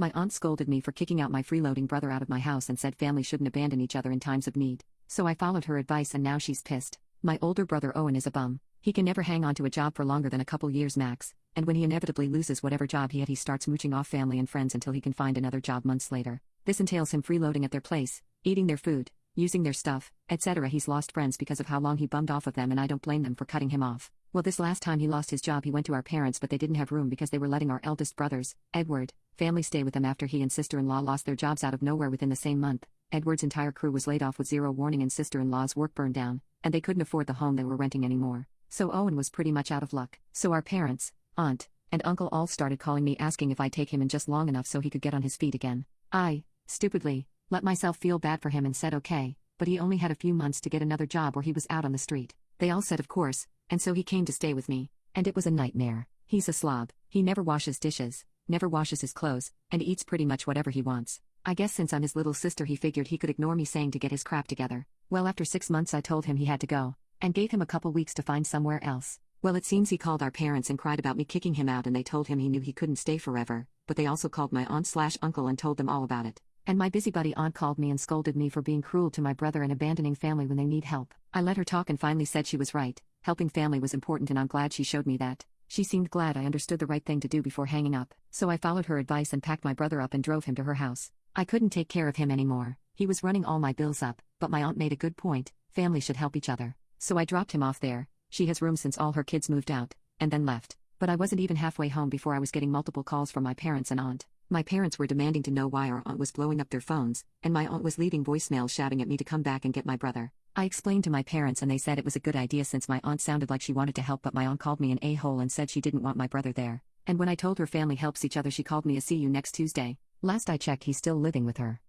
My aunt scolded me for kicking out my freeloading brother out of my house and said family shouldn't abandon each other in times of need. So I followed her advice and now she's pissed. My older brother Owen is a bum. He can never hang on to a job for longer than a couple years max, and when he inevitably loses whatever job he had, he starts mooching off family and friends until he can find another job months later. This entails him freeloading at their place, eating their food, using their stuff, etc. He's lost friends because of how long he bummed off of them, and I don't blame them for cutting him off. Well, this last time he lost his job, he went to our parents, but they didn't have room because they were letting our eldest brother's, Edward, family stay with them after he and sister-in-law lost their jobs out of nowhere within the same month. Edward's entire crew was laid off with zero warning and sister-in-law's work burned down, and they couldn't afford the home they were renting anymore. So Owen was pretty much out of luck. So our parents, aunt, and uncle all started calling me asking if I'd take him in just long enough so he could get on his feet again. I, stupidly, let myself feel bad for him and said okay, but he only had a few months to get another job or he was out on the street. They all said of course, and so he came to stay with me. And it was a nightmare. He's a slob. He never washes dishes, never washes his clothes, and eats pretty much whatever he wants. I guess since I'm his little sister he figured he could ignore me saying to get his crap together. Well, after 6 months I told him he had to go, and gave him a couple weeks to find somewhere else. Well, it seems he called our parents and cried about me kicking him out, and they told him he knew he couldn't stay forever, but they also called my aunt/uncle and told them all about it. And my busybody aunt called me and scolded me for being cruel to my brother and abandoning family when they need help. I let her talk and finally said she was right. Helping family was important, and I'm glad she showed me that. She seemed glad I understood the right thing to do before hanging up. So I followed her advice and packed my brother up and drove him to her house. I couldn't take care of him anymore. He was running all my bills up, but my aunt made a good point. Family should help each other. So I dropped him off there. She has room since all her kids moved out, and then left. But I wasn't even halfway home before I was getting multiple calls from my parents and aunt. My parents were demanding to know why our aunt was blowing up their phones, and my aunt was leaving voicemails shouting at me to come back and get my brother. I explained to my parents and they said it was a good idea since my aunt sounded like she wanted to help, but my aunt called me an a-hole and said she didn't want my brother there. And when I told her family helps each other, she called me a "see you next Tuesday." Last I checked, he's still living with her.